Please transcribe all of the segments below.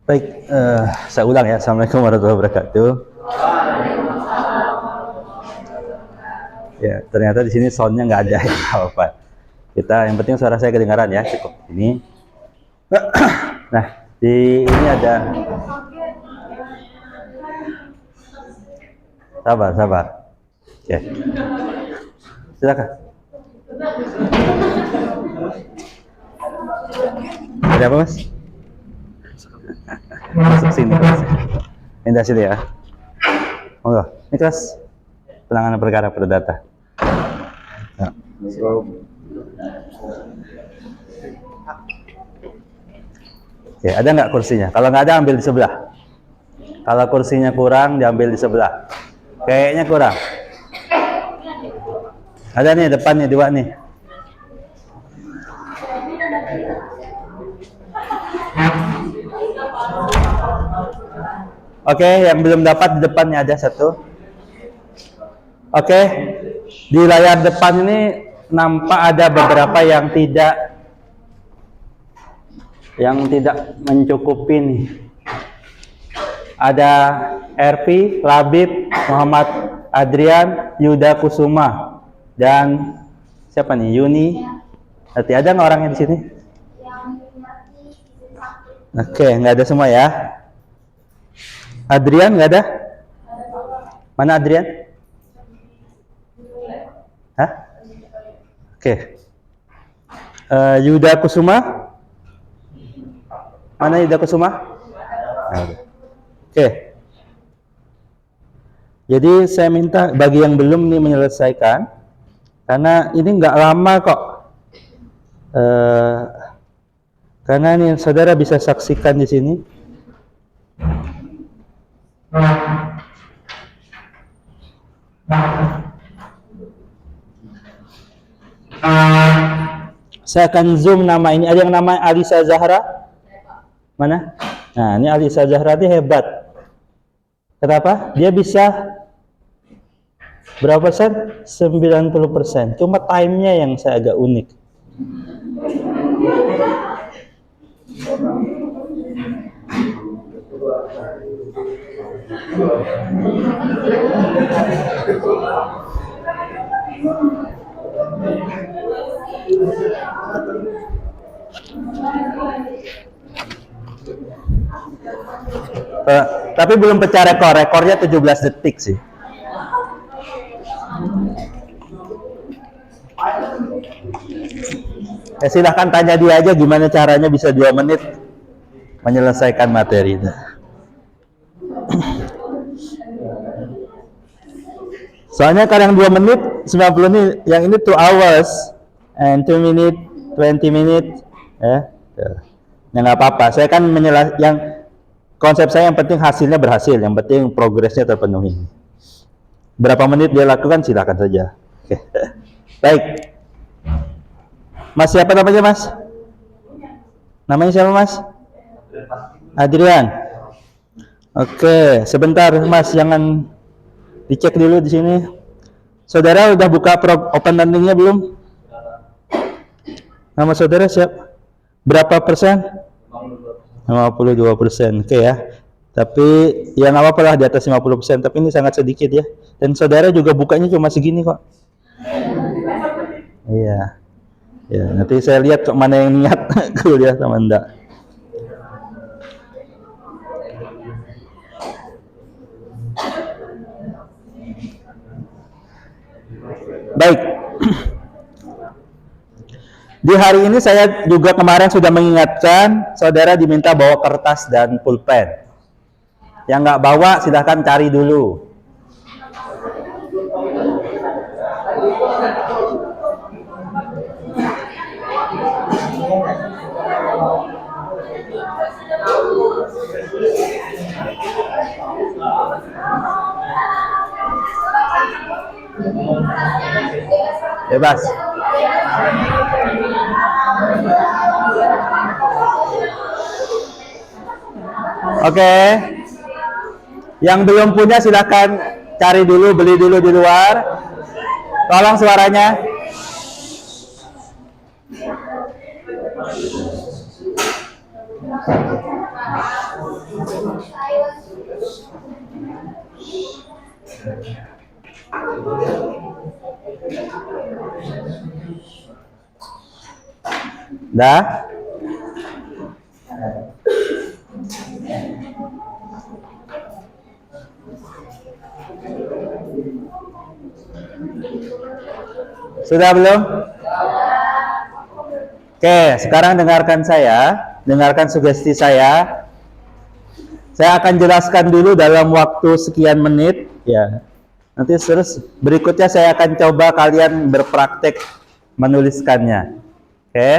Baik, saya ulang ya. Assalamualaikum warahmatullahi wabarakatuh. Ya, ternyata di sini soundnya nggak ada ya, apa. Kita yang penting suara saya kedengaran ya, cukup ini. Nah, di ini ada. Sabar, sabar. Oke, silakan. Ada apa, Mas? Masuk sini, Mas. Pindah sini ya. Monggo. Ini kelas penanganan perkara perdata. Nah. Oke, ada nggak kursinya? Kalau nggak ada, ambil di sebelah. Kalau kursinya kurang, diambil di sebelah. Kayaknya kurang. Ada nih, depannya dua nih. Oke, yang belum dapat di depannya ada satu. Oke, di layar depan ini nampak ada beberapa yang tidak mencukupi nih. Ada RP, Labib, Muhammad Adrian, Yuda Kusuma, dan siapa nih? Yuni. Berarti ada nggak orangnya di sini? Oke, nggak ada semua ya. Adrian nggak ada? Mana Adrian? Hah? Oke. Yuda Kusuma? Mana Yuda Kusuma? Oke. Jadi saya minta bagi yang belum nih menyelesaikan, karena ini nggak lama kok. Karena nih saudara bisa saksikan di sini. Saya akan zoom nama ini. Ada yang nama Alisa Zahra? Mana? Nah, ini Alisa Zahra ini hebat. Kenapa? Dia bisa berapa persen? 90%. Cuma time-nya yang saya agak unik. Tapi belum pecah rekor. Rekornya 17 detik sih. Ya, silahkan tanya dia aja gimana caranya bisa 2 menit menyelesaikan materi. Soalnya kalau yang 2 menit 90 ini, yang ini 2 hours and 2 minute 20 minute ya. Ya nggak apa-apa. Saya kan yang konsep saya yang penting hasilnya berhasil, yang penting progresnya terpenuhi. Berapa menit dia lakukan silakan saja. Oke. Baik. Mas siapa namanya, Mas? Namanya siapa, Mas? Adrian. Oke, sebentar Mas, jangan dicek dulu di sini. Saudara udah buka open learning-nya belum? Nama saudara siapa? Berapa persen? 52%. Oke ya. Tapi ya nggak apa-apa lah di atas 50%, tapi ini sangat sedikit ya. Dan saudara juga bukanya cuma segini kok. Iya. Ya, nanti saya lihat kok mana yang niat kuliah sama enggak. Baik. Di hari ini saya juga kemarin sudah mengingatkan saudara diminta bawa kertas dan pulpen. Yang nggak bawa silahkan cari dulu. Bebas. Oke. Yang belum punya silakan cari dulu, beli dulu di luar. Tolong suaranya. Dah? Sudah belum? Oke, sekarang dengarkan saya, dengarkan sugesti saya. Saya akan jelaskan dulu dalam waktu sekian menit, ya. Nanti terus berikutnya saya akan coba kalian berpraktek menuliskannya. Oke.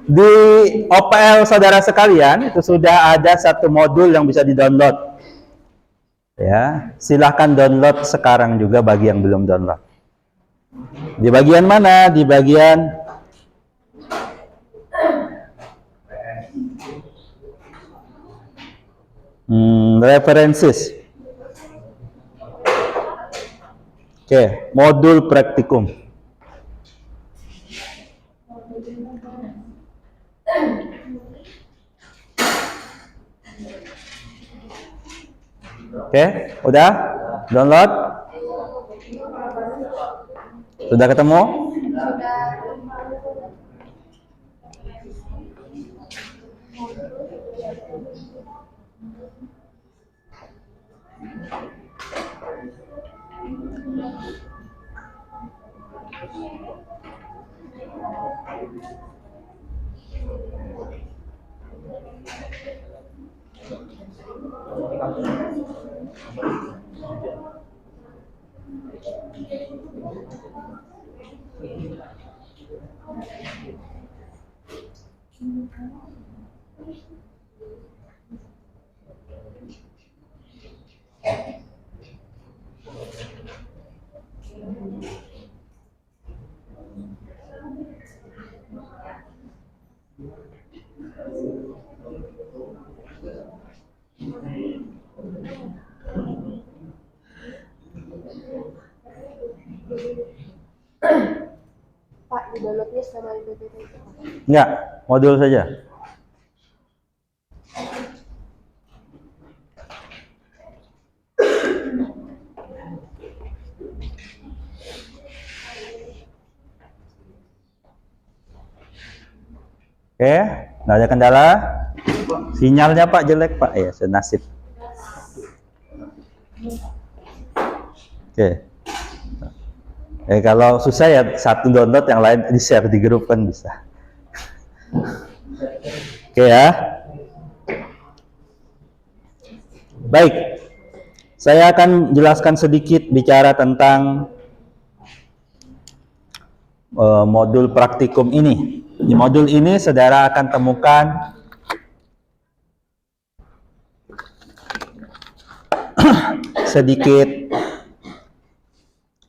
Di OPL saudara sekalian itu sudah ada satu modul yang bisa di-download. Ya, silahkan download sekarang juga bagi yang belum download. Di bagian mana? Di bagian references. Oke, modul praktikum. Oke, udah? Download? Sudah ketemu? Pak, di downloadnya sama PPT itu? Enggak, modul saja. Oke, nggak ada kendala. Sinyalnya Pak jelek Pak, ya senasib. Oke. Kalau susah ya satu download, yang lain di share di grup kan bisa. Oke ya. Baik. Saya akan jelaskan sedikit bicara tentang modul praktikum ini. Di modul ini saudara akan temukan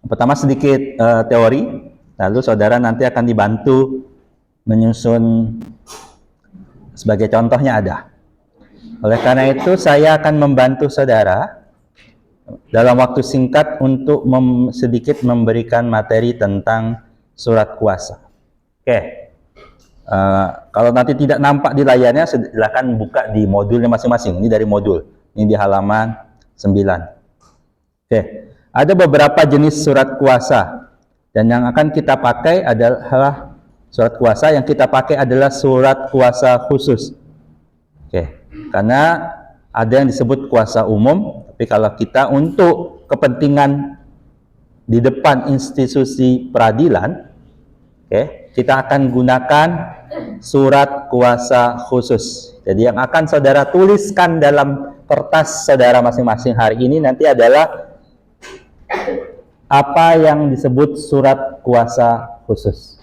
pertama sedikit teori, lalu saudara nanti akan dibantu menyusun, sebagai contohnya ada. Oleh karena itu saya akan membantu saudara dalam waktu singkat untuk sedikit memberikan materi tentang surat kuasa. Oke. Kalau nanti tidak nampak di layarnya, silakan buka di modulnya masing-masing. Ini dari modul. Ini di halaman 9. Oke. Ada beberapa jenis surat kuasa. Dan yang akan kita pakai adalah surat kuasa yang kita pakai adalah surat kuasa khusus. Oke. Karena ada yang disebut kuasa umum, tapi kalau kita untuk kepentingan di depan institusi peradilan, oke, kita akan gunakan surat kuasa khusus. Jadi yang akan saudara tuliskan dalam kertas saudara masing-masing hari ini nanti adalah apa yang disebut surat kuasa khusus.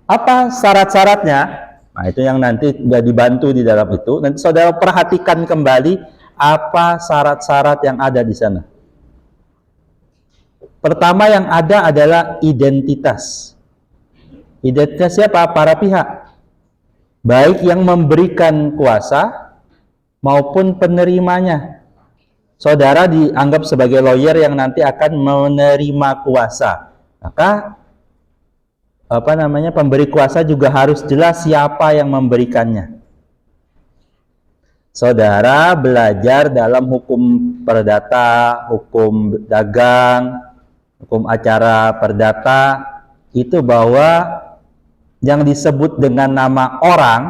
Apa syarat-syaratnya? Nah, itu yang nanti sudah dibantu di dalam itu. Nanti saudara perhatikan kembali apa syarat-syarat yang ada di sana. Pertama yang ada adalah identitas. Identitas siapa? Para pihak. Baik yang memberikan kuasa maupun penerimanya. saudara dianggap sebagai lawyer yang nanti akan menerima kuasa. Maka pemberi kuasa juga harus jelas siapa yang memberikannya. Saudara belajar dalam hukum perdata, hukum dagang, hukum acara perdata itu bahwa yang disebut dengan nama orang,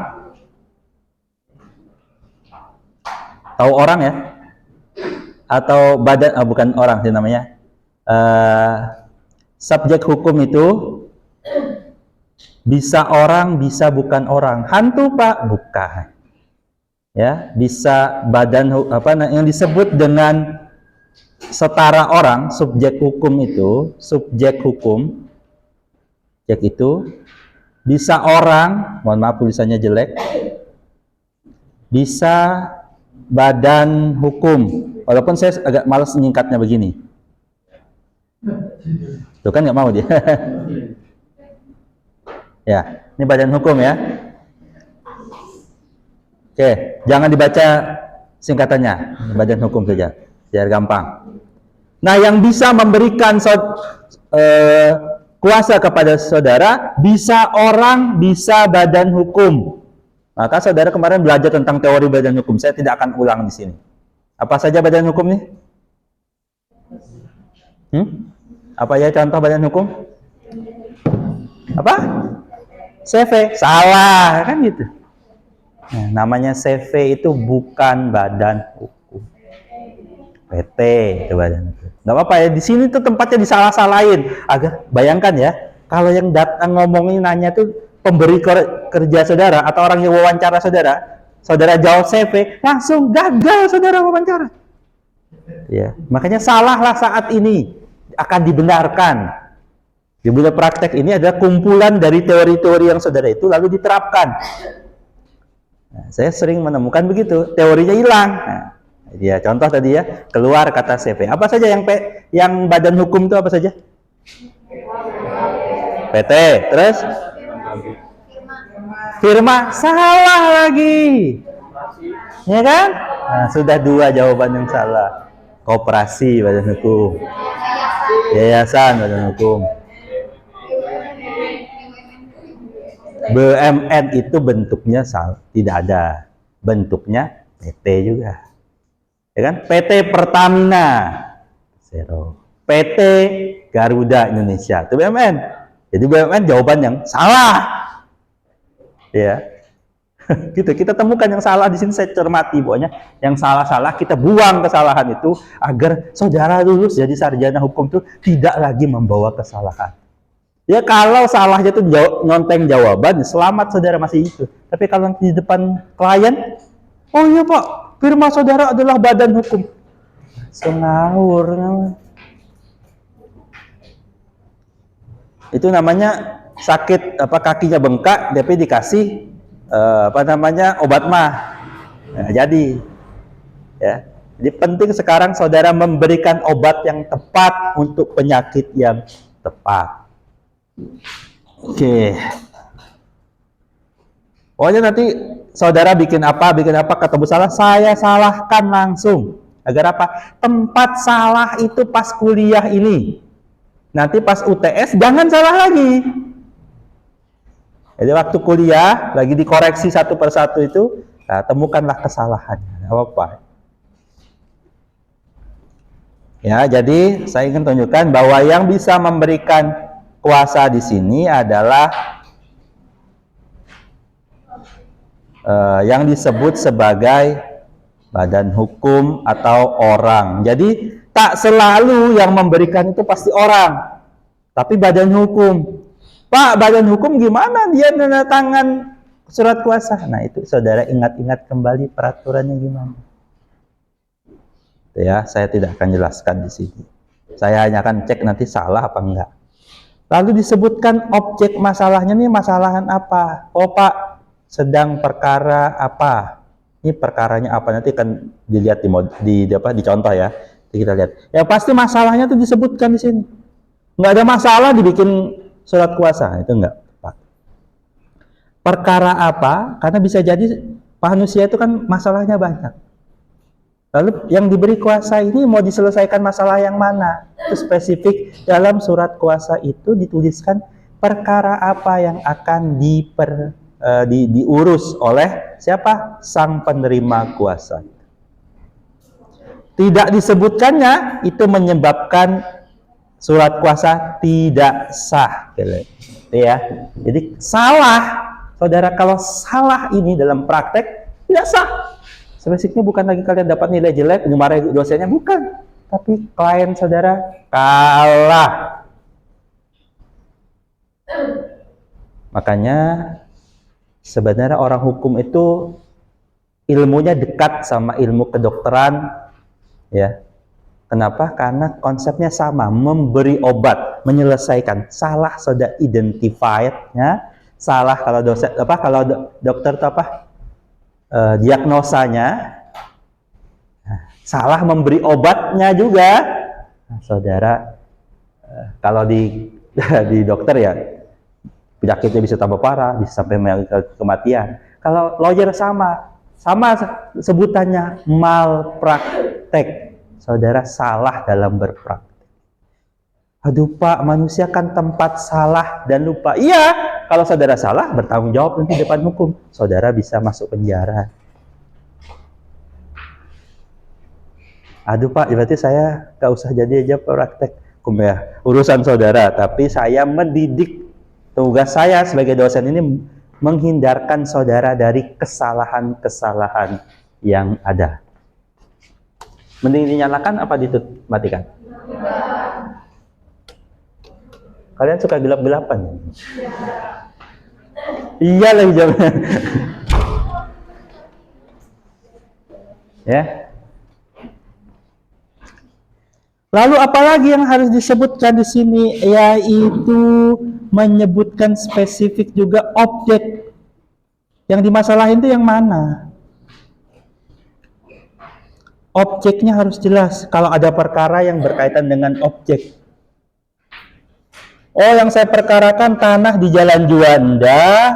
tahu orang ya? Atau badan, bukan orang sih namanya. Subjek hukum itu bisa orang, bisa bukan orang. Hantu Pak, bukan. Ya, bisa badan yang disebut dengan setara orang, subjek hukum itu, subjek hukum, subjek itu bisa orang, mohon maaf tulisannya jelek, bisa badan hukum, walaupun saya agak malas menyingkatnya begini. Tuh kan nggak mau dia. Ya, ini badan hukum ya. Oke, jangan dibaca singkatannya, badan hukum saja, biar gampang. Nah, yang bisa memberikan kuasa kepada saudara, bisa orang, bisa badan hukum. Maka saudara kemarin belajar tentang teori badan hukum, saya tidak akan ulang di sini. Apa saja badan hukum nih? Apa ya contoh badan hukum? Apa? CV, salah kan gitu. Nah, namanya CV itu bukan badan hukum. PT itu badan hukum. Nggak apa-apa ya, di sini tuh tempatnya disalah-salahin. Agar bayangkan ya, kalau yang datang ngomongin nanya tuh pemberi kerja saudara atau orang yang wawancara saudara, saudara jawab CV, langsung gagal saudara wawancara. Ya, makanya salahlah saat ini akan dibenarkan. Di bulan praktek ini adalah kumpulan dari teori-teori yang saudara itu lalu diterapkan. Nah, saya sering menemukan begitu, teorinya hilang. Nah, ya contoh tadi ya, keluar kata CV. Apa saja yang badan hukum itu apa saja? PT, terus firma, salah lagi. Ya kan? Nah, sudah dua jawaban yang salah. Koperasi badan hukum. Yayasan badan hukum. BUMN itu bentuknya tidak ada, bentuknya PT juga, ya kan? PT Pertamina, Zero. PT Garuda Indonesia, itu BUMN. Jadi BUMN jawaban yang salah, ya. Gitu, kita temukan yang salah di sini. Saya cermati, pokoknya yang salah-salah kita buang kesalahan itu agar saudara lulus jadi sarjana hukum itu tidak lagi membawa kesalahan. Ya kalau salahnya itu nyonteng jawaban, selamat saudara masih itu. Tapi kalau di depan klien, oh iya Pak, firma saudara adalah badan hukum. Ngawur. Itu namanya sakit kakinya bengkak, tapi dikasih obat mah. Nah, jadi ya. Jadi penting sekarang saudara memberikan obat yang tepat untuk penyakit yang tepat. Oke. Pokoknya nanti saudara bikin apa ketemu salah, saya salahkan langsung. Agar apa? Tempat salah itu pas kuliah ini. Nanti pas UTS jangan salah lagi. Jadi waktu kuliah lagi dikoreksi satu persatu itu, nah, temukanlah kesalahannya. Apa? Ya, jadi saya ingin tunjukkan bahwa yang bisa memberikan kuasa di sini adalah yang disebut sebagai badan hukum atau orang. Jadi tak selalu yang memberikan itu pasti orang, tapi badan hukum. Pak, badan hukum gimana dia tanda tangan surat kuasa? Nah itu saudara ingat-ingat kembali peraturannya gimana. Ya, saya tidak akan jelaskan di sini. Saya hanya akan cek nanti salah apa enggak. Lalu disebutkan objek masalahnya, nih masalahan apa? Oh Pak, sedang perkara apa? Ini perkaranya apa? Nanti akan dilihat di contoh ya. Jadi kita lihat. Ya pasti masalahnya itu disebutkan di sini. Nggak ada masalah dibikin surat kuasa, itu enggak, Pak. Perkara apa? Karena bisa jadi manusia itu kan masalahnya banyak. Lalu yang diberi kuasa ini mau diselesaikan masalah yang mana? Itu spesifik dalam surat kuasa itu dituliskan perkara apa yang akan diurus oleh siapa? Sang penerima kuasa. Tidak disebutkannya itu menyebabkan surat kuasa tidak sah. Ya. Jadi salah, saudara, kalau salah ini dalam praktek tidak sah. Basicnya bukan lagi kalian dapat nilai jelek, dimarahi dosennya, bukan. Tapi klien saudara kalah. Makanya sebenarnya orang hukum itu ilmunya dekat sama ilmu kedokteran, ya. Kenapa? Karena konsepnya sama, memberi obat, menyelesaikan. Salah sudah identified, ya. Salah kalau dosen kalau dokter itu diagnosanya, salah memberi obatnya juga. Nah, saudara, kalau di dokter ya penyakitnya bisa tambah parah, bisa sampai kematian. Kalau lawyer sama sebutannya malpraktek. Saudara salah dalam berpraktek. Aduh Pak, manusia kan tempat salah dan lupa. Iya, kalau saudara salah, bertanggung jawab nanti depan hukum. Saudara bisa masuk penjara. Aduh Pak, berarti saya gak usah jadi aja praktek hukum ya. Urusan saudara, tapi saya mendidik. Tugas saya sebagai dosen ini menghindarkan saudara dari kesalahan-kesalahan yang ada. Mending dinyalakan apa dimatikan? Kalian suka gelap-gelapan? Iya lagi jawabnya. Ya. Lalu apalagi yang harus disebutkan di sini, yaitu menyebutkan spesifik juga objek yang dimasalahin itu yang mana. Objeknya harus jelas. Kalau ada perkara yang berkaitan dengan objek. Oh, yang saya perkarakan tanah di Jalan Juanda,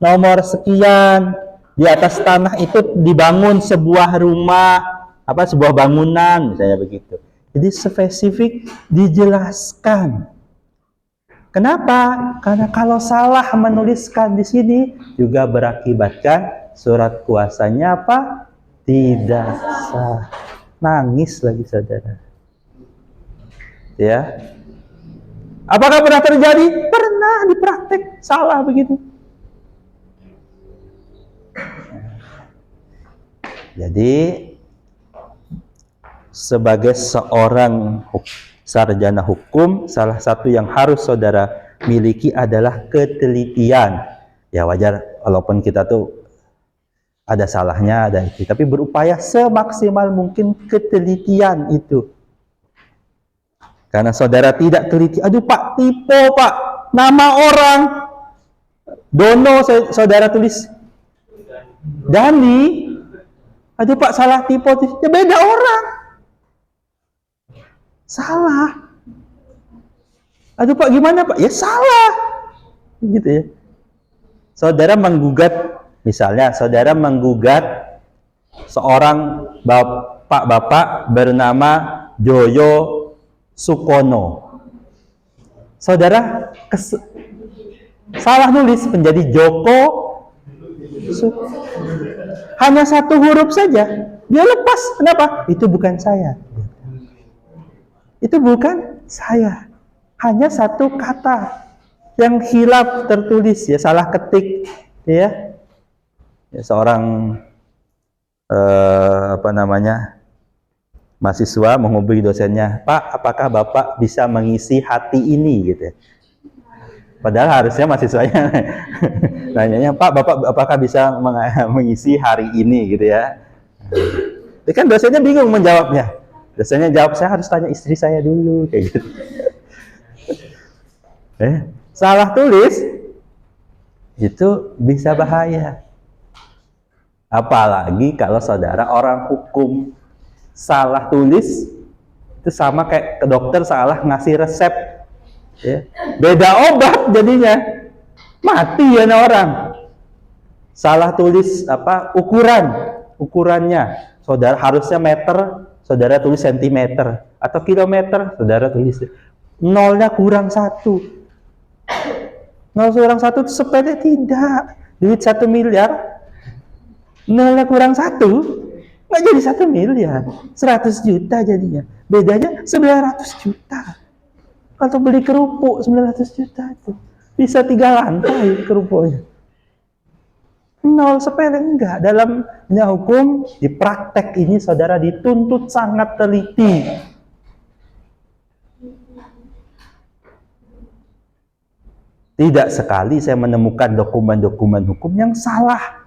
nomor sekian. Di atas tanah itu dibangun sebuah rumah, sebuah bangunan, misalnya begitu. Jadi spesifik dijelaskan. Kenapa? Karena kalau salah menuliskan di sini juga berakibatkan surat kuasanya tidak sah. Nangis lagi saudara. Ya. Apakah pernah terjadi? Pernah dipraktek salah begitu. Jadi sebagai seorang sarjana hukum, salah satu yang harus saudara miliki adalah ketelitian. Ya wajar walaupun kita tuh ada salahnya, ada itu, tapi berupaya semaksimal mungkin ketelitian itu. Karena saudara tidak teliti, aduh Pak, tipe Pak, nama orang Dono saudara tulis Dani, aduh Pak salah tipe, ya beda orang, salah. Aduh Pak gimana Pak, ya salah, gitu ya. Saudara menggugat, misalnya saudara menggugat seorang bapak bernama Joyo Sukono. Saudara salah nulis menjadi Joko hanya satu huruf saja, dia lepas. Kenapa? Itu bukan saya. Itu bukan saya. Hanya satu kata yang hilaf tertulis, ya salah ketik, ya. Ya seorang mahasiswa menghubungi dosennya, Pak, apakah Bapak bisa mengisi hati ini, gitu. Padahal harusnya mahasiswanya nanyanya, Pak, Bapak apakah bisa mengisi hari ini, gitu ya. Tapi kan dosennya bingung menjawabnya. Dosennya jawab, saya harus tanya istri saya dulu, kayak gitu. Salah tulis itu bisa bahaya. Apalagi kalau saudara orang hukum, salah tulis itu sama kayak ke dokter salah ngasih resep, ya. Beda obat jadinya, mati ya orang. Salah tulis ukurannya, saudara harusnya meter, saudara tulis sentimeter, atau kilometer, saudara tulis nolnya kurang 1. Nol kurang 1 itu sepele, tidak. Duit 1 miliar, nolnya kurang 1, nggak jadi 1 miliar, 100 juta jadinya. Bedanya 900 juta. Kalau beli kerupuk 900 juta itu bisa 3 lantai kerupuknya. Nol, sepele enggak. Dalam hukum di praktek ini saudara dituntut sangat teliti. Tidak sekali saya menemukan dokumen-dokumen hukum yang salah.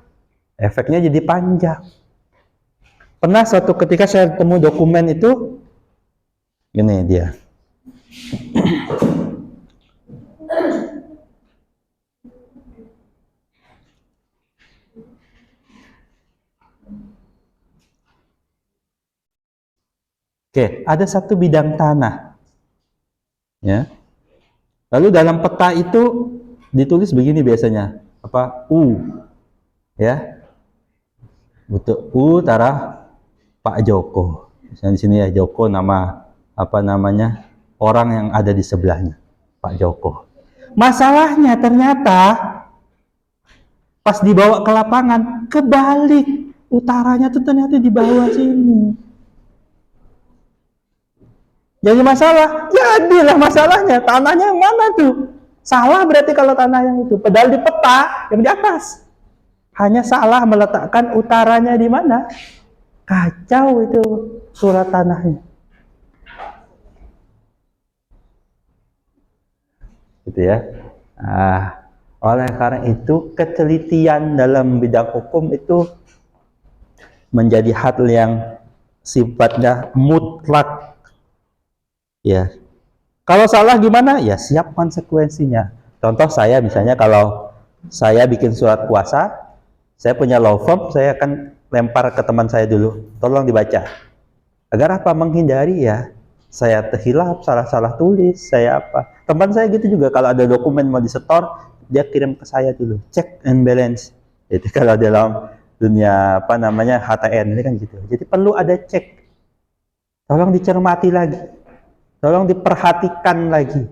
Efeknya jadi panjang. Pernah suatu ketika saya ketemu dokumen itu, ini dia. Oke, ada satu bidang tanah. Ya. Lalu dalam peta itu ditulis begini biasanya, apa? U. Ya. Betul, U taraf Pak Joko. Misalnya di sini ya, Joko nama apa namanya? Orang yang ada di sebelahnya, Pak Joko. Masalahnya ternyata pas dibawa ke lapangan kebalik. Utaranya tuh ternyata di bawah sini. Jadi masalah, jadilah masalahnya, tanahnya yang mana tuh? Salah berarti kalau tanah yang itu, padahal di peta yang di atas. Hanya salah meletakkan utaranya di mana? Kacau itu surat tanahnya. Gitu ya. Oleh karena itu ketelitian dalam bidang hukum itu menjadi hal yang sifatnya mutlak. Ya, kalau salah gimana? Ya siap konsekuensinya. Contoh saya misalnya kalau saya bikin surat kuasa, saya punya law firm, saya akan lempar ke teman saya dulu, tolong dibaca. Agar apa? Menghindari ya, saya terhilaf, salah-salah tulis, saya apa. Teman saya gitu juga, kalau ada dokumen mau disetor, dia kirim ke saya dulu, check and balance. Itu kalau dalam dunia apa namanya HTN ini kan gitu. Jadi perlu ada cek. Tolong dicermati lagi. Tolong diperhatikan lagi.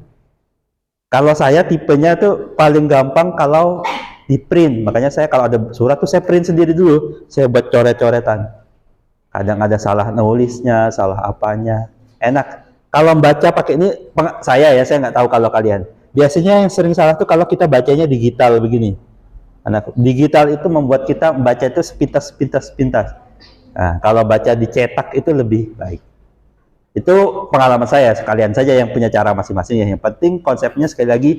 Kalau saya tipenya tuh paling gampang kalau di print. Makanya saya kalau ada surat tuh saya print sendiri dulu. Saya buat coret-coretan. Kadang ada salah nulisnya, salah apanya. Enak. Kalau baca pakai ini, saya nggak tahu kalau kalian. Biasanya yang sering salah tuh kalau kita bacanya digital begini. Anak digital itu membuat kita membaca itu sepintas. Nah, kalau baca dicetak itu lebih baik. Itu pengalaman saya, sekalian saja yang punya cara masing-masing ya. Yang penting konsepnya sekali lagi,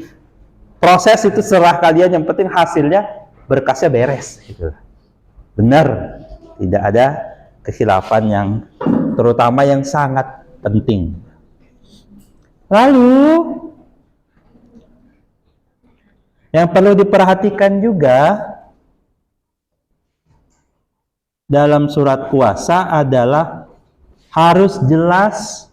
proses itu serah kalian, yang penting hasilnya berkasnya beres gitu. Benar, tidak ada kekhilafan yang terutama yang sangat penting. Lalu yang perlu diperhatikan juga dalam surat kuasa adalah harus jelas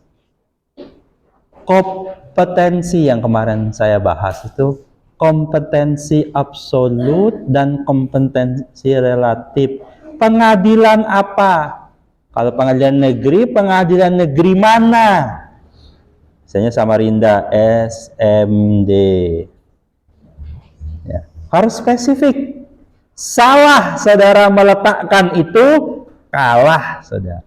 kompetensi yang kemarin saya bahas itu, kompetensi absolut dan kompetensi relatif. Pengadilan apa? Kalau pengadilan negeri mana? Misalnya Samarinda, SMD. Ya, harus spesifik. Salah saudara meletakkan itu, kalah saudara.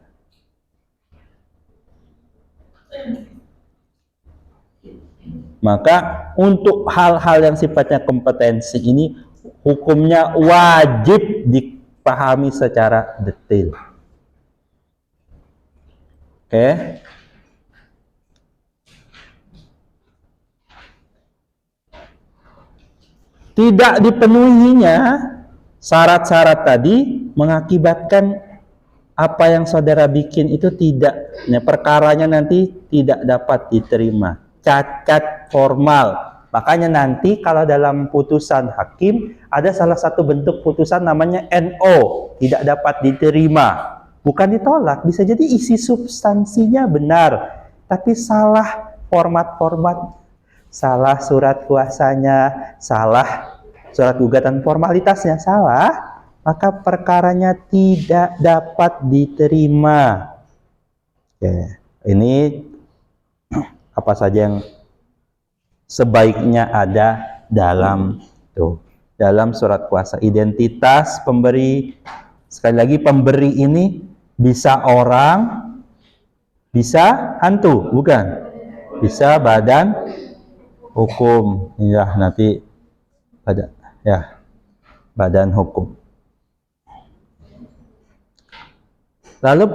Maka untuk hal-hal yang sifatnya kompetensi ini hukumnya wajib dipahami secara detail. Oke. Tidak dipenuhinya syarat-syarat tadi mengakibatkan apa yang saudara bikin itu tidak, perkaranya nanti tidak dapat diterima. Cacat formal. Makanya nanti kalau dalam putusan hakim ada salah satu bentuk putusan namanya NO, tidak dapat diterima. Bukan ditolak, bisa jadi isi substansinya benar, tapi salah format, salah surat kuasanya, salah surat gugatan formalitasnya salah, maka perkaranya tidak dapat diterima. Oke, ini apa saja yang sebaiknya ada dalam surat kuasa. Identitas pemberi, sekali lagi pemberi ini bisa orang, bisa hantu, bukan? Bisa badan hukum. Ya, nanti badan hukum. Lalu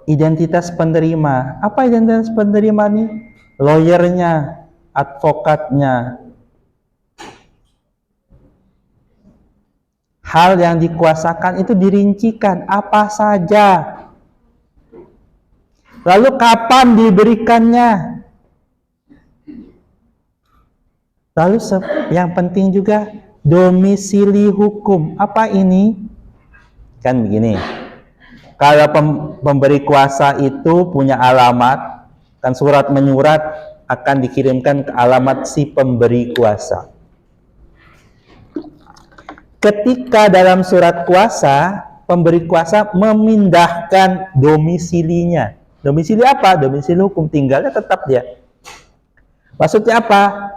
identitas penerima. Apa identitas penerima nih? Lawyernya, advokatnya. Hal yang dikuasakan itu dirincikan apa saja. Lalu kapan diberikannya? Lalu yang penting juga domisili hukum. Apa ini? Kan begini. Kalau pemberi kuasa itu punya alamat, kan surat menyurat akan dikirimkan ke alamat si pemberi kuasa. Ketika dalam surat kuasa, pemberi kuasa memindahkan domisilinya. Domisili apa? Domisili hukum, tinggalnya tetap dia. Maksudnya apa?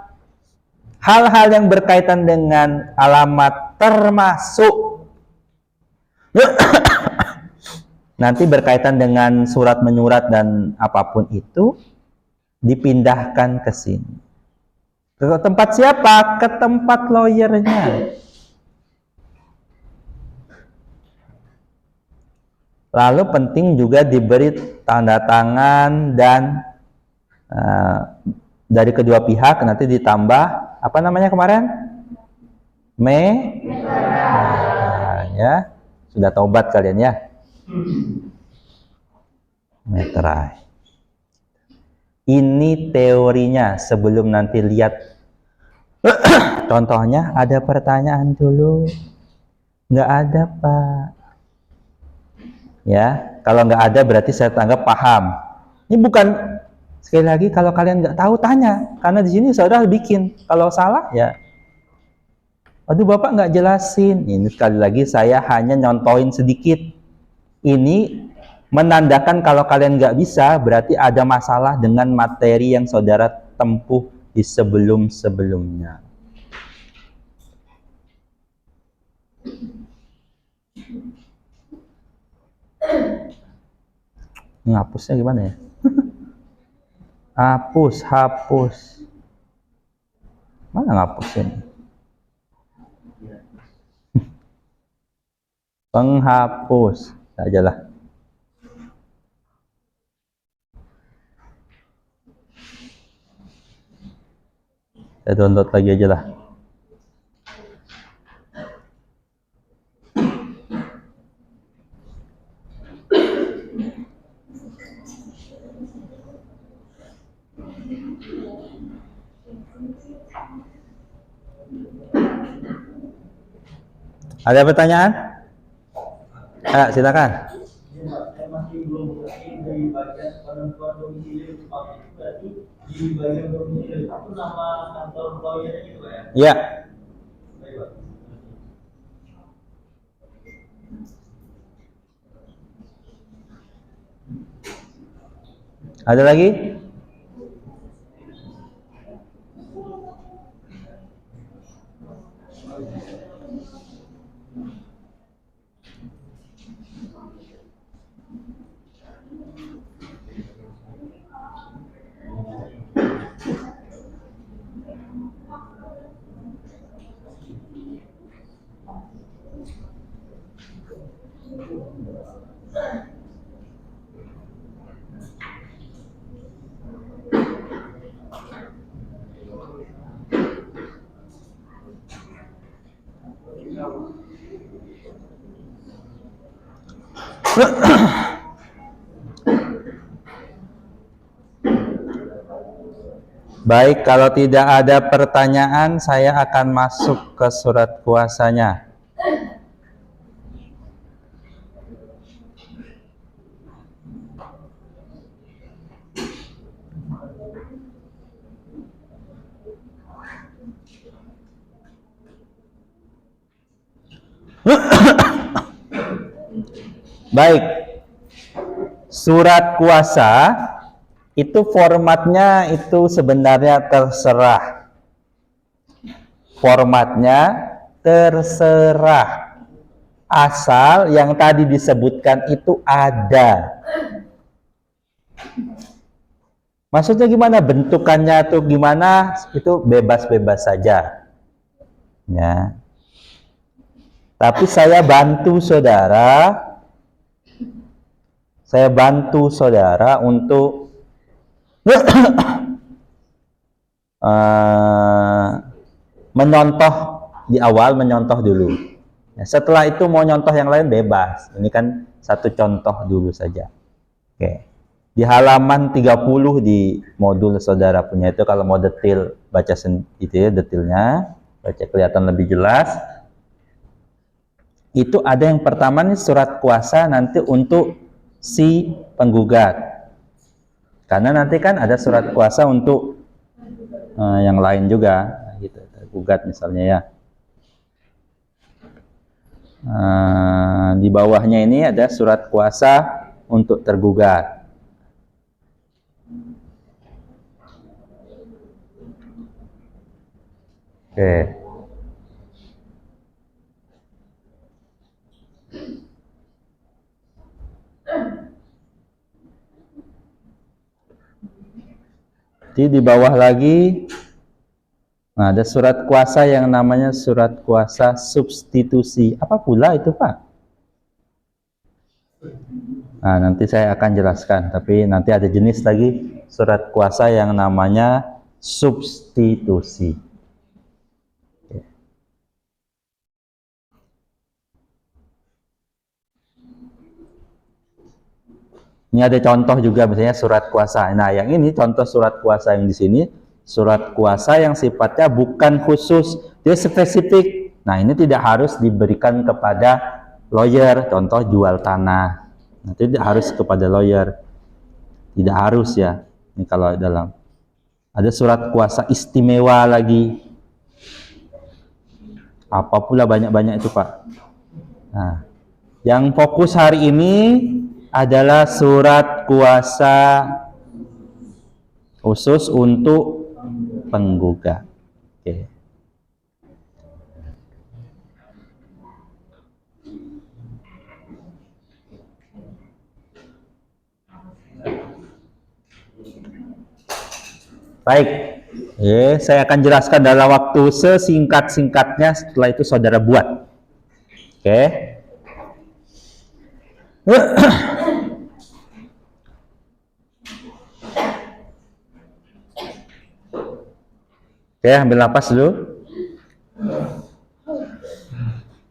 Hal-hal yang berkaitan dengan alamat termasuk nanti berkaitan dengan surat menyurat dan apapun itu dipindahkan ke sini. Ke tempat siapa? Ke tempat lawyernya. Lalu penting juga diberi tanda tangan dan dari kedua pihak, nanti ditambah apa namanya kemarin? Ya, sudah taubat kalian ya. Meterai. Ini teorinya, sebelum nanti lihat contohnya. Ada pertanyaan dulu? Nggak ada, Pak. Ya, kalau nggak ada berarti saya anggap paham. Ini bukan, sekali lagi, kalau kalian nggak tahu tanya, karena di sini saudara bikin. Kalau salah ya, aduh Bapak nggak jelasin. Ini sekali lagi saya hanya nyontohin sedikit. Ini menandakan kalau kalian nggak bisa, berarti ada masalah dengan materi yang saudara tempuh di sebelum-sebelumnya. Ngapusnya gimana ya? hapus. Mana ngapusnya? Penghapus aja lah. Saya download lagi aja lah. Ada pertanyaan? Ayo, silakan. Saya masih belum ngerti dari bagian penentuan domisili utama itu, berarti di bagian domisili itu nama kantor lawyernya gitu ya? Iya. Baik, Pak. Ada lagi? Baik, kalau tidak ada pertanyaan, saya akan masuk ke surat kuasanya. Baik. Surat kuasa itu formatnya itu sebenarnya terserah. Formatnya terserah. Asal yang tadi disebutkan itu ada. Maksudnya gimana? Bentukannya tuh gimana? Itu bebas-bebas saja. Ya. Tapi saya bantu saudara untuk menyontoh di awal, menyontoh dulu. Ya, setelah itu mau nyontoh yang lain bebas. Ini kan satu contoh dulu saja. Oke. Di halaman 30 di modul saudara punya itu, kalau mau detail baca itu ya, detailnya baca kelihatan lebih jelas. Itu ada yang pertama nih, surat kuasa nanti untuk si penggugat. Karena nanti kan ada surat kuasa untuk yang lain juga, gitu, tergugat misalnya ya. Di bawahnya ini ada surat kuasa untuk tergugat. Oke. Di bawah lagi, nah, ada surat kuasa yang namanya surat kuasa substitusi. Apa pula itu, Pak? Nah, nanti saya akan jelaskan. Tapi nanti ada jenis lagi surat kuasa yang namanya substitusi. Ini ada contoh juga, misalnya surat kuasa. Nah, yang ini contoh surat kuasa yang di sini, surat kuasa yang sifatnya bukan khusus, dia spesifik. Nah, ini tidak harus diberikan kepada lawyer, contoh jual tanah. Nah, tidak harus kepada lawyer. Tidak harus ya. Ini kalau dalam. Ada surat kuasa istimewa lagi. Apa pula banyak-banyak itu, Pak. Nah, yang fokus hari ini adalah surat kuasa khusus untuk penggugat. Oke. Baik, saya akan jelaskan dalam waktu sesingkat-singkatnya. Setelah itu saudara buat. Oke. Oke, ambil napas dulu.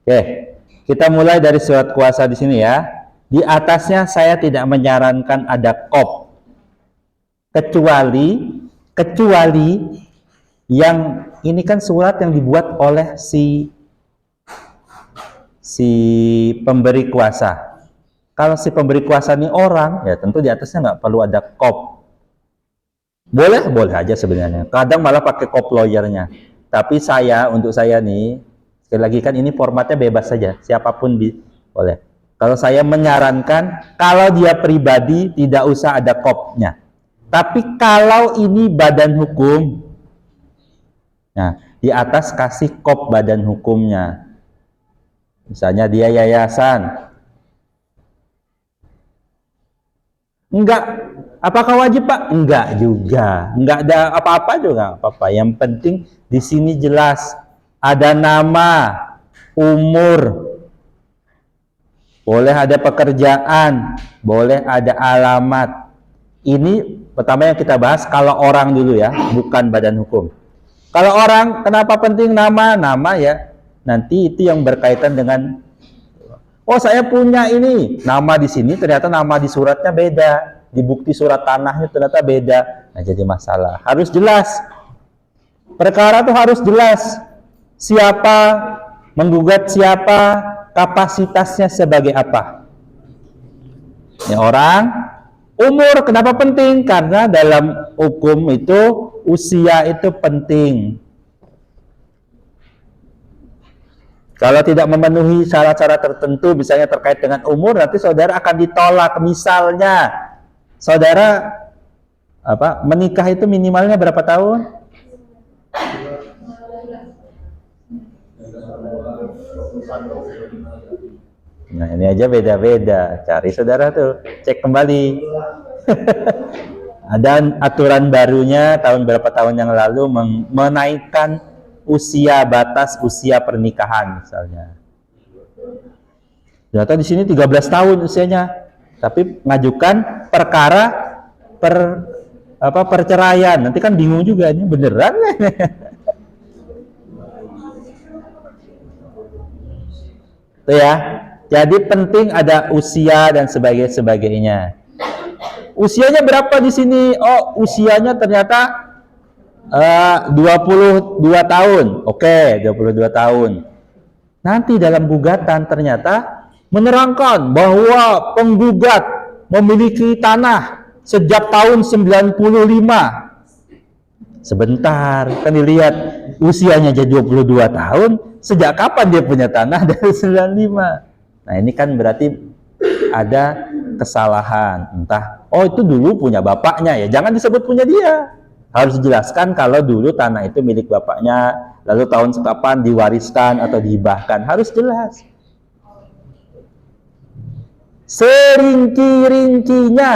Oke, kita mulai dari surat kuasa di sini ya. Di atasnya saya tidak menyarankan ada kop, kecuali yang ini kan surat yang dibuat oleh si pemberi kuasa. Kalau si pemberi kuasa ini orang, ya tentu di atasnya nggak perlu ada kop. Boleh aja sebenarnya. Kadang malah pakai kop lawyernya. Tapi untuk saya nih, sekali lagi kan ini formatnya bebas saja. Siapapun boleh. Kalau saya menyarankan, kalau dia pribadi tidak usah ada kopnya. Tapi kalau ini badan hukum, nah di atas kasih kop badan hukumnya. Misalnya dia yayasan. Enggak. Apakah wajib, Pak? Enggak juga. Enggak ada apa-apa juga, apa-apa. Yang penting di sini jelas ada nama, umur, boleh ada pekerjaan, boleh ada alamat. Ini pertama yang kita bahas kalau orang dulu ya, bukan badan hukum. Kalau orang, kenapa penting nama? Nama ya. Nanti itu yang berkaitan dengan, oh saya punya ini, nama di sini ternyata nama di suratnya beda, di bukti surat tanahnya ternyata beda. Nah, jadi masalah. Harus jelas. Perkara tuh harus jelas. Siapa menggugat siapa, kapasitasnya sebagai apa. Ini orang, umur kenapa penting? Karena dalam hukum itu usia itu penting. Kalau tidak memenuhi syarat-syarat tertentu, misalnya terkait dengan umur, nanti saudara akan ditolak. Misalnya, saudara menikah itu minimalnya berapa tahun? Nah, ini aja beda-beda. Cari saudara tuh, cek kembali. Ada aturan barunya tahun berapa tahun yang lalu menaikkan batas usia pernikahan misalnya. Ternyata di sini 13 tahun usianya, tapi mengajukan perkara perceraian. Nanti kan bingung juga, ini beneran. Itu ya. Jadi penting ada usia dan sebagainya. Usianya berapa di sini? Oh, usianya ternyata 22 tahun. Oke, 22 tahun. Nanti dalam gugatan ternyata menerangkan bahwa penggugat memiliki tanah sejak tahun 95. Sebentar, kan dilihat usianya jadi 22 tahun, sejak kapan dia punya tanah dari 95? Nah, ini kan berarti ada kesalahan. Entah, oh itu dulu punya bapaknya ya, jangan disebut punya dia. Harus dijelaskan kalau dulu tanah itu milik bapaknya, lalu tahun kapan diwariskan atau dihibahkan, harus jelas. Seringki-ringkinya,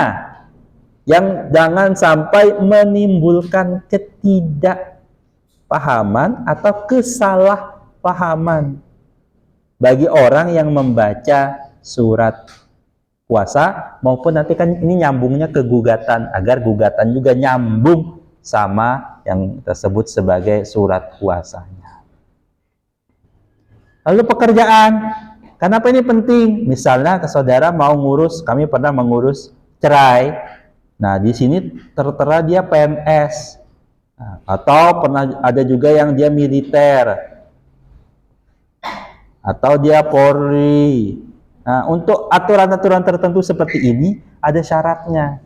yang jangan sampai menimbulkan ketidakpahaman atau kesalahpahaman bagi orang yang membaca surat kuasa, maupun nanti kan ini nyambungnya ke gugatan, agar gugatan juga nyambung sama yang tersebut sebagai surat kuasanya. Lalu pekerjaan, kenapa ini penting? Misalnya ke saudara mau ngurus, kami pernah mengurus cerai. Nah, di sini tertera dia PNS, atau pernah ada juga yang dia militer, atau dia Polri. Nah, untuk aturan-aturan tertentu seperti ini ada syaratnya.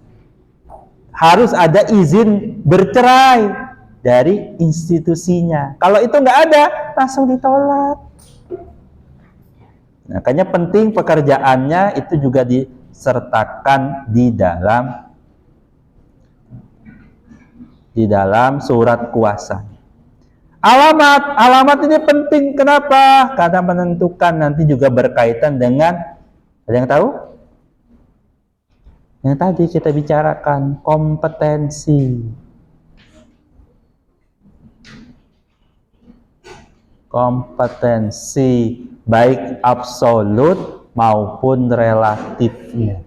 Harus ada izin bercerai dari institusinya. Kalau itu nggak ada, langsung ditolak. Nah, makanya penting pekerjaannya itu juga disertakan di dalam surat kuasa. Alamat ini penting. Kenapa? Karena menentukan nanti juga berkaitan dengan, ada yang tahu? Yang tadi kita bicarakan, kompetensi. Kompetensi baik absolut maupun relatifnya.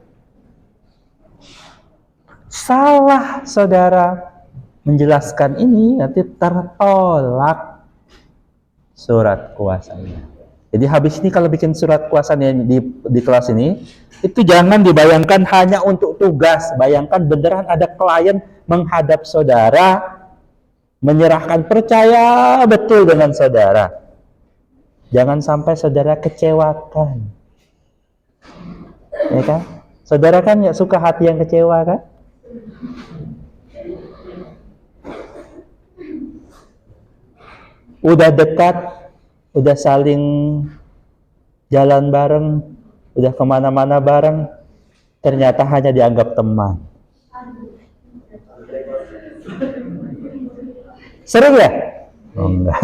Salah saudara menjelaskan ini, nanti tertolak surat kuasanya. Jadi habis ini kalau bikin surat kuasanya di kelas ini, itu jangan dibayangkan hanya untuk tugas. Bayangkan beneran ada klien menghadap saudara, menyerahkan, percaya betul dengan saudara. Jangan sampai saudara kecewakan. Ya kan? Saudara kan ya suka hati yang kecewa kan? Udah dekat, udah saling jalan bareng, udah kemana-mana bareng, ternyata hanya dianggap teman. Sering ya? Oh, enggak.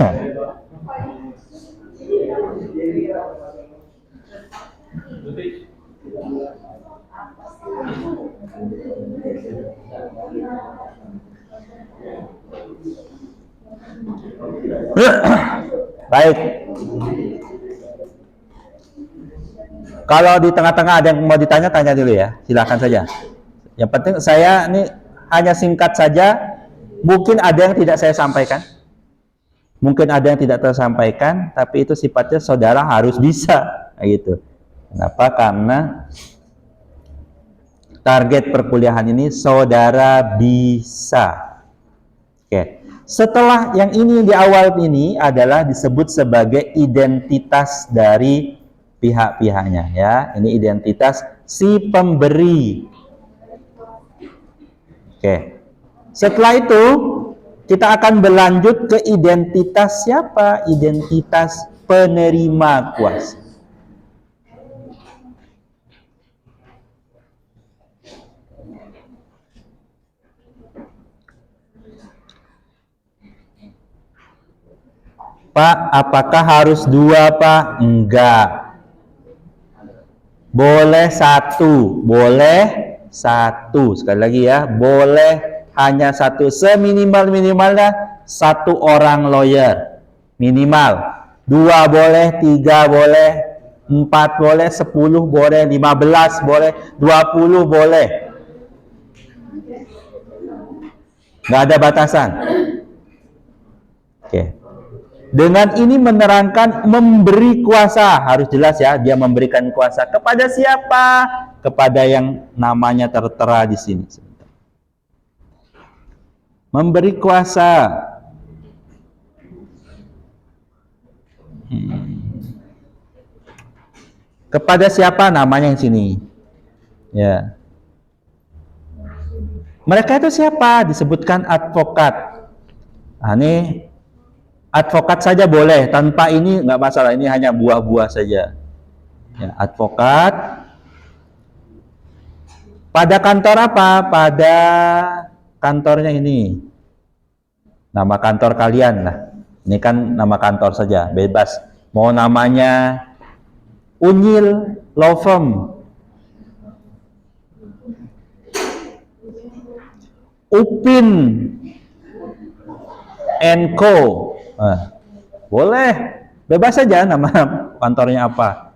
Baik. Kalau di tengah-tengah ada yang mau ditanya, tanya dulu ya. Silakan saja. Yang penting saya ini hanya singkat saja. Mungkin ada yang tidak saya sampaikan. Mungkin ada yang tidak tersampaikan, tapi itu sifatnya saudara harus bisa, gitu. Kenapa? Karena target perkuliahan ini saudara bisa. Oke. Setelah yang ini di awal ini adalah disebut sebagai identitas dari pihak-pihaknya ya. Ini identitas si pemberi. Oke. Setelah itu kita akan berlanjut ke identitas siapa? Identitas penerima kuasa. Pak, apakah harus 2, Pak? Enggak. Boleh 1, boleh 1. Sekali lagi ya, boleh hanya 1. Seminimal-minimalnya 1 orang lawyer. Minimal. 2 boleh, 3 boleh, 4 boleh, 10 boleh, 15 boleh, 20 boleh. Nggak ada batasan. Oke. Dengan ini menerangkan memberi kuasa, harus jelas ya, dia memberikan kuasa kepada siapa? Kepada yang namanya tertera di sini. Memberi kuasa. Kepada siapa namanya yang sini? Ya. Mereka itu siapa? Disebutkan advokat. Nah, ini advokat saja boleh, tanpa ini nggak masalah, ini hanya buah-buah saja. Ya, advokat. Pada kantor apa? Pada kantornya ini. Nama kantor kalian lah. Ini kan nama kantor saja, bebas. Mau namanya Unyil Law Firm, Upin and Co. Boleh, bebas saja nama kantornya apa.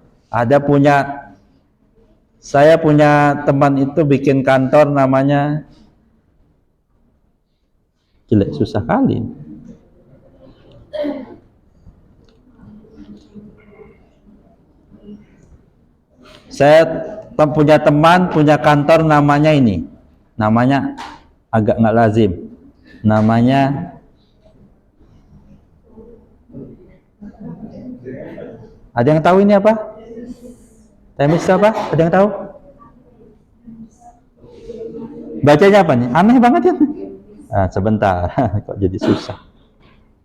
Saya punya teman itu bikin kantor namanya, jelek susah kali. Saya punya teman punya kantor namanya ini, namanya agak nggak lazim, namanya ada yang tahu ini apa? Temis apa? Ada yang tahu? Bacanya apa nih? Aneh banget ya. Nah, sebentar, kok jadi susah.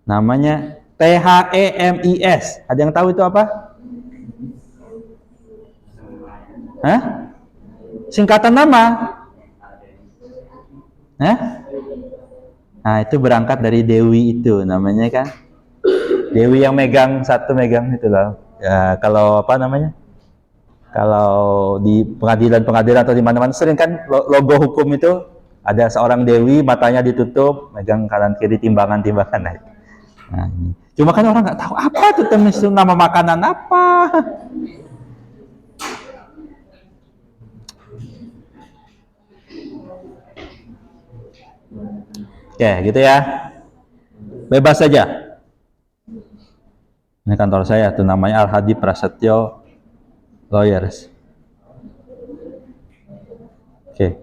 Namanya THEMIS. Ada yang tahu itu apa? Hah? Singkatan nama? Hah? Nah, itu berangkat dari Dewi itu, namanya kan? Dewi yang megang itu loh. Ya, kalau apa namanya? Kalau di pengadilan atau di mana-mana sering kan logo hukum itu ada seorang dewi, matanya ditutup, megang kanan kiri timbangan-timbangan. Nah, ini. Cuma kan orang nggak tahu apa tuh temis itu, nama makanan apa. Oke, gitu ya. Bebas saja. Ini kantor saya tuh, namanya Al-Hadi Prasetyo Lawyers. Oke.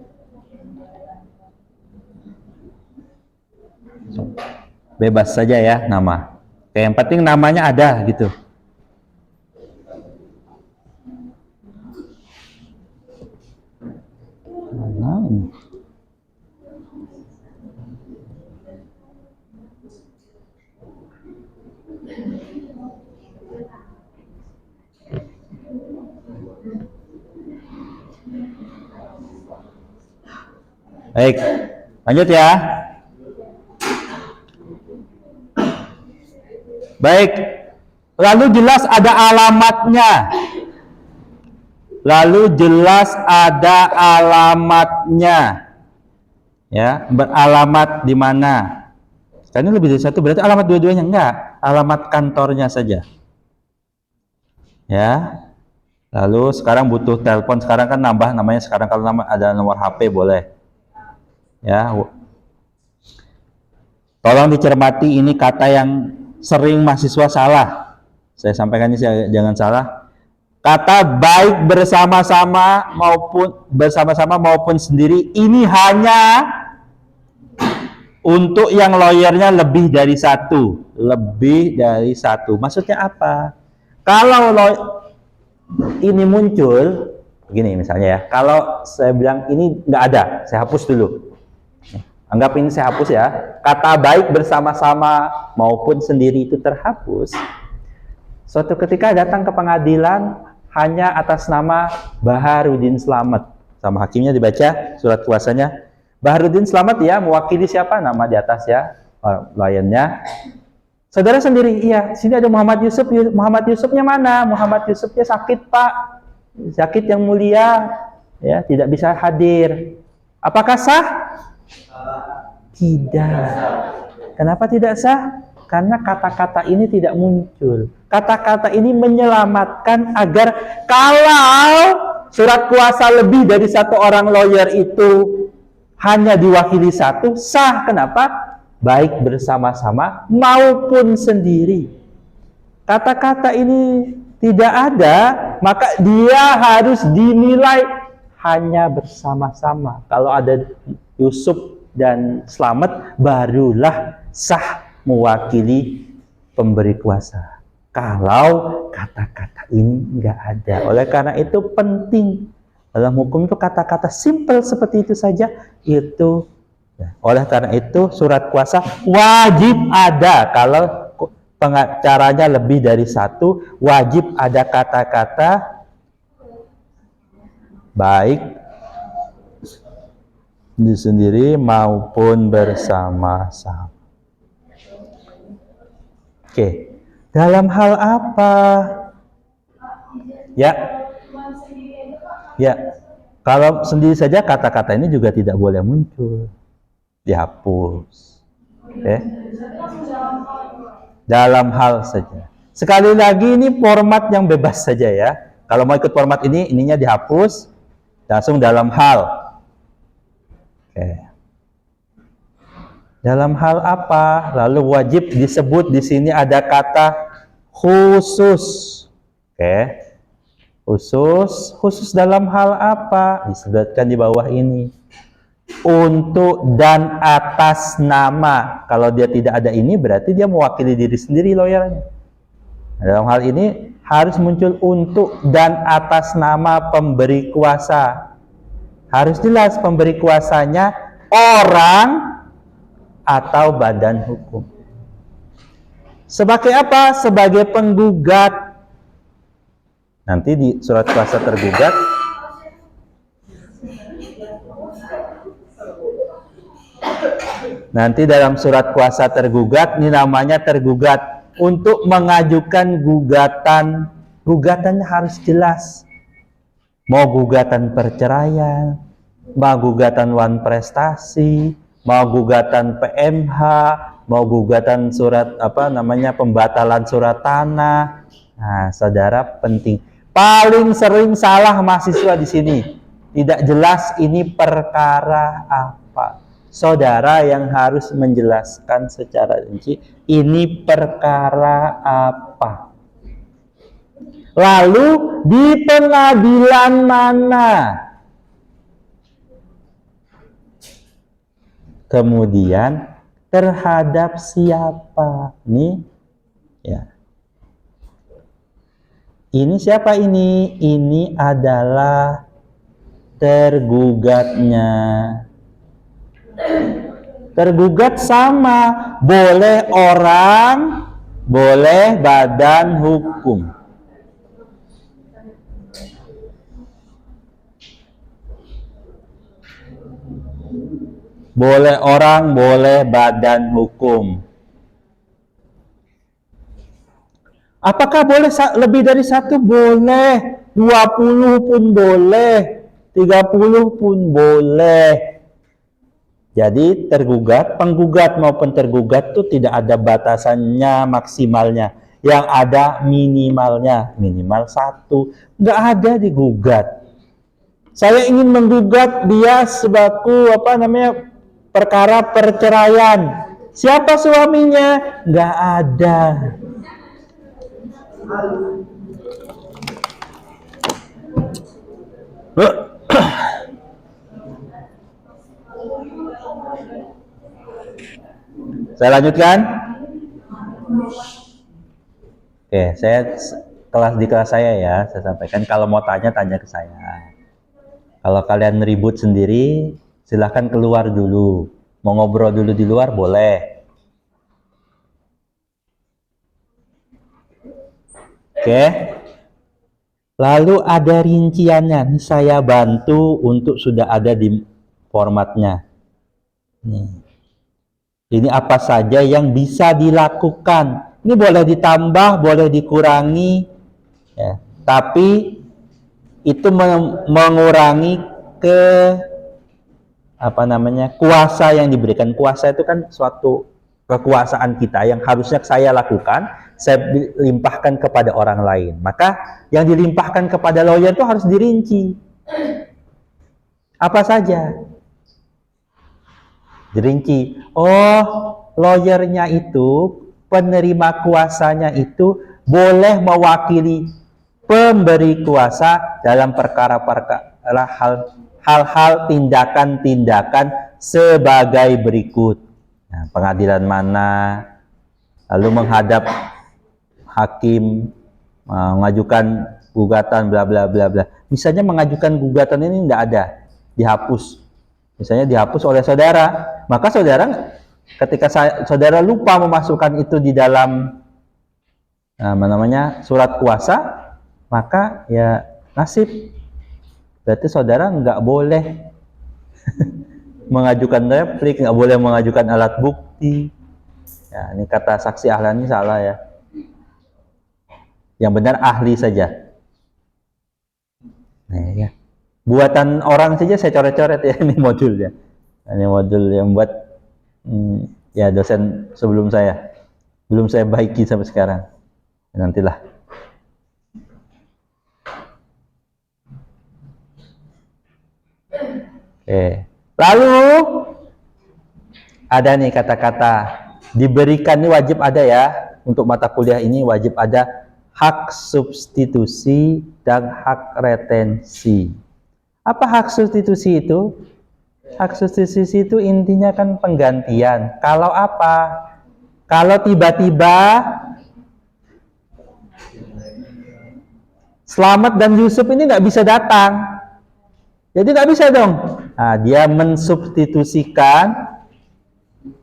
Bebas saja ya nama. Oke, yang penting namanya ada gitu. Mana ini? Baik, lanjut ya. Baik, lalu jelas ada alamatnya. Ya, beralamat di mana? Karena lebih dari satu, berarti alamat dua-duanya enggak, alamat kantornya saja. Ya. Lalu sekarang butuh telepon, sekarang kan nambah namanya, sekarang kalau ada nomor HP boleh. Ya, tolong dicermati, ini kata yang sering mahasiswa salah. Saya sampaikan ini, jangan salah. Kata baik bersama-sama maupun sendiri, ini hanya untuk yang lawyernya lebih dari satu. Maksudnya apa? Kalau ini muncul begini misalnya ya, kalau saya bilang ini nggak ada, saya hapus dulu. Anggap ini saya hapus ya. Kata baik bersama-sama maupun sendiri itu terhapus. Suatu ketika datang ke pengadilan hanya atas nama Baharudin Slamet. Sama hakimnya dibaca surat kuasanya. Baharudin Slamet ya, mewakili siapa? Nama di atas ya, layannya. Saudara sendiri, iya, sini ada Muhammad Yusuf. Muhammad Yusufnya mana? Muhammad Yusufnya sakit, Pak. Sakit yang mulia, ya, tidak bisa hadir. Apakah sah? Tidak. Kenapa tidak sah? Karena kata-kata ini tidak muncul. Kata-kata ini menyelamatkan agar kalau surat kuasa lebih dari satu orang lawyer itu hanya diwakili satu, sah. Kenapa? Baik bersama-sama maupun sendiri. Kata-kata ini tidak ada, maka dia harus dinilai hanya bersama-sama. Kalau ada Yusuf dan Slamet, barulah sah mewakili pemberi kuasa. Kalau kata-kata ini nggak ada. Oleh karena itu penting dalam hukum itu kata-kata simple seperti itu saja itu. Oleh karena itu surat kuasa wajib ada. Kalau pengacaranya lebih dari satu, wajib ada kata-kata baik sendiri maupun bersama-sama. Oke, dalam hal apa? Ya, ya. Kalau sendiri saja kata-kata ini juga tidak boleh muncul, dihapus. Oke. Dalam hal saja. Sekali lagi ini format yang bebas saja ya. Kalau mau ikut format ini, ininya dihapus, langsung dalam hal. Oke. Dalam hal apa? Lalu wajib disebut di sini ada kata khusus. Oke. Khusus dalam hal apa? Disebutkan di bawah ini. Untuk dan atas nama. Kalau dia tidak ada ini berarti dia mewakili diri sendiri lawyernya. Dalam hal ini harus muncul untuk dan atas nama pemberi kuasa. Harus jelas pemberi kuasanya orang atau badan hukum. Sebagai apa? Sebagai penggugat. Nanti di surat kuasa tergugat nanti dalam surat kuasa tergugat ini namanya tergugat. Untuk mengajukan gugatan, gugatannya harus jelas. Mau gugatan perceraian, mau gugatan wan prestasi, mau gugatan PMH, mau gugatan surat pembatalan surat tanah. Nah, saudara penting. Paling sering salah mahasiswa di sini. Tidak jelas ini perkara apa. Saudara yang harus menjelaskan secara rinci ini perkara apa. Lalu di pengadilan mana? Kemudian terhadap siapa? Nih ya. Ini siapa ini? Ini adalah tergugatnya. Tergugat sama, boleh orang, boleh badan hukum. Boleh orang, boleh badan hukum. Apakah boleh lebih dari satu? Boleh. 20 pun boleh. 30 pun boleh. Jadi tergugat, penggugat maupun tergugat itu tidak ada batasannya maksimalnya. Yang ada minimalnya, minimal 1. Nggak ada digugat. Saya ingin menggugat dia sebaku perkara perceraian. Siapa suaminya? Nggak ada. Saya lanjutkan. Oke, di kelas saya ya, saya sampaikan. Kalau mau tanya ke saya. Kalau kalian ribut sendiri, silahkan keluar dulu. Mau ngobrol dulu di luar, boleh. Oke. Lalu ada rinciannya. Ini saya bantu untuk sudah ada di formatnya. Nih. Ini apa saja yang bisa dilakukan. Ini boleh ditambah, boleh dikurangi. Ya. Tapi itu mengurangi ke kuasa yang diberikan. Kuasa itu kan suatu kekuasaan kita yang harusnya saya lakukan, saya limpahkan kepada orang lain. Maka yang dilimpahkan kepada lawyer itu harus dirinci. Apa saja? Dirinci. Oh, lawyernya itu, penerima kuasanya itu boleh mewakili pemberi kuasa dalam perkara-perkara hal-hal tindakan-tindakan sebagai berikut. Nah, pengadilan mana, lalu menghadap hakim, mengajukan gugatan, bla bla bla bla. Misalnya mengajukan gugatan ini tidak ada, dihapus. Misalnya dihapus oleh saudara, maka saudara ketika saudara lupa memasukkan itu di dalam surat kuasa, maka ya nasib. Berarti saudara nggak boleh mengajukan replik, nggak boleh mengajukan alat bukti. Ya, ini kata saksi ahli ini salah ya. Yang benar ahli saja. Nah, ya. Buatan orang saja saya coret-coret ya, ini modulnya. Ini modul yang buat ya dosen sebelum saya. Belum saya baiki sampai sekarang. Nantilah. Oke. Lalu ada nih kata-kata diberikan, ini wajib ada ya. Untuk mata kuliah ini wajib ada hak substitusi dan hak retensi. Apa hak substitusi itu? Hak substitusi itu intinya kan penggantian. Kalau apa? Kalau tiba-tiba Slamet dan Yusuf ini nggak bisa datang, jadi nggak bisa dong. Nah, dia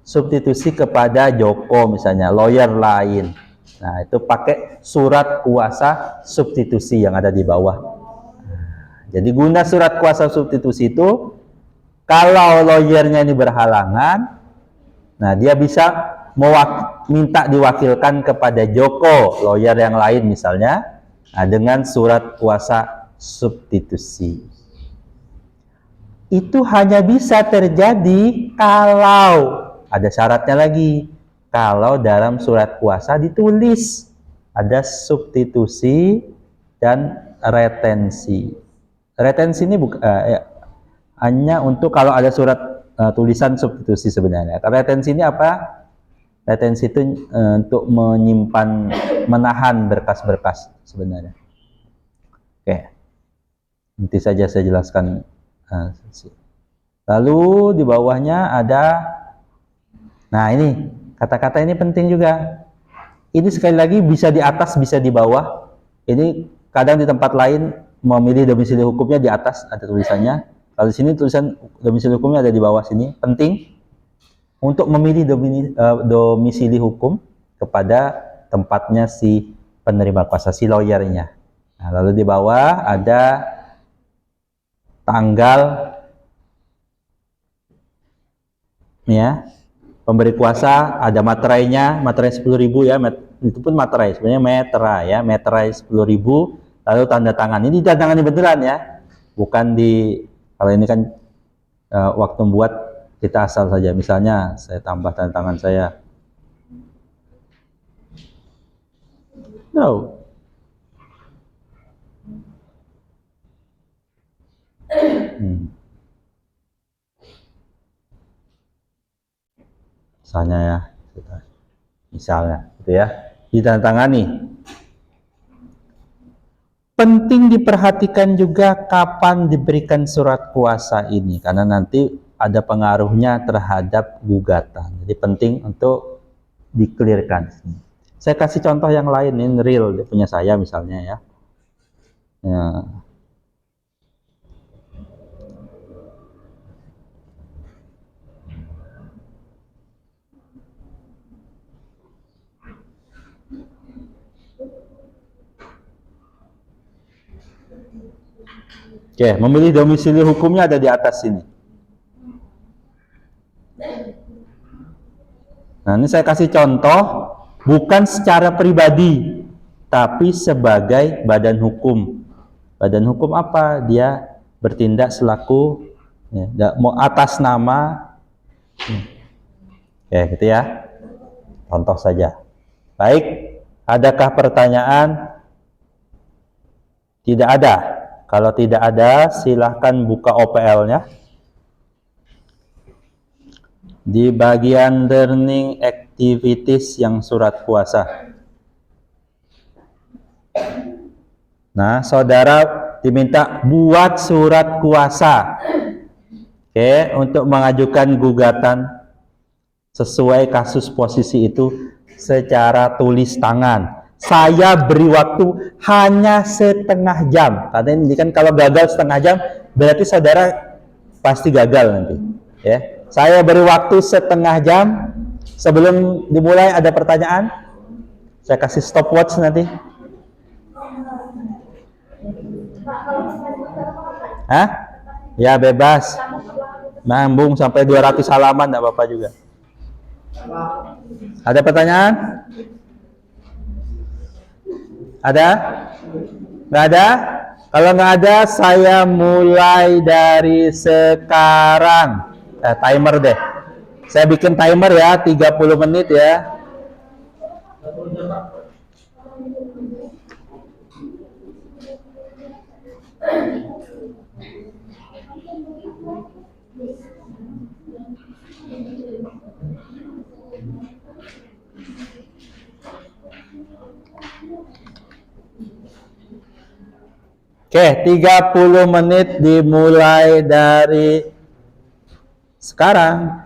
substitusi kepada Joko misalnya, lawyer lain. Nah, itu pakai surat kuasa substitusi yang ada di bawah. Jadi guna surat kuasa substitusi itu, kalau lawyernya ini berhalangan, nah dia bisa minta diwakilkan kepada Joko, lawyer yang lain misalnya, dengan surat kuasa substitusi. Itu hanya bisa terjadi kalau ada syaratnya lagi. Kalau dalam surat kuasa ditulis ada substitusi dan retensi. Retensi ini hanya untuk kalau ada surat tulisan substitusi sebenarnya. Retensi ini apa? Retensi itu untuk menyimpan, menahan berkas-berkas sebenarnya. Oke, nanti saja saya jelaskan. Lalu di bawahnya ada, nah ini kata-kata ini penting juga. Ini sekali lagi bisa di atas, bisa di bawah. Ini kadang di tempat lain memilih domisili hukumnya di atas ada tulisannya. Kalau di sini tulisan domisili hukumnya ada di bawah sini. Penting untuk memilih domisili hukum kepada tempatnya si penerima kuasa, si lawyernya. Nah, lalu di bawah ada tanggal ya, pemberi kuasa, ada materainya, materai 10.000 ya, itu pun materai, sebenarnya meterai ya, meterai 10.000, lalu tanda tangan, ini tanda tangan beneran ya, bukan di, kalau ini kan waktu membuat kita asal saja, misalnya saya tambah tanda tangan saya, no, misalnya ya, misalnya gitu ya, ditandatangani. Penting diperhatikan juga kapan diberikan surat kuasa ini, karena nanti ada pengaruhnya terhadap gugatan. Jadi penting untuk di-clearkan. Saya kasih contoh yang lain, ini real punya saya misalnya ya. Oke, memilih domisili hukumnya ada di atas sini. Nah, ini saya kasih contoh, bukan secara pribadi, tapi sebagai badan hukum. Badan hukum apa? Dia bertindak selaku mau atas nama. Oke, gitu ya. Contoh saja. Baik, adakah pertanyaan? Tidak ada. Kalau tidak ada, silahkan buka OPL-nya. Di bagian learning activities yang surat kuasa. Nah, saudara diminta buat surat kuasa. Oke, untuk mengajukan gugatan sesuai kasus posisi itu secara tulis tangan. Saya beri waktu hanya setengah jam. Karena ini kan kalau gagal setengah jam, berarti saudara pasti gagal nanti. Ya, saya beri waktu setengah jam. Sebelum dimulai ada pertanyaan? Saya kasih stopwatch nanti. Hah? Ya bebas. Nambung sampai 200 halaman enggak apa-apa juga. Ada pertanyaan? Ada? Nggak ada? Kalau nggak ada, saya mulai dari sekarang. Timer deh. Saya bikin timer ya, 30 menit ya. Oke, 30 menit dimulai dari sekarang.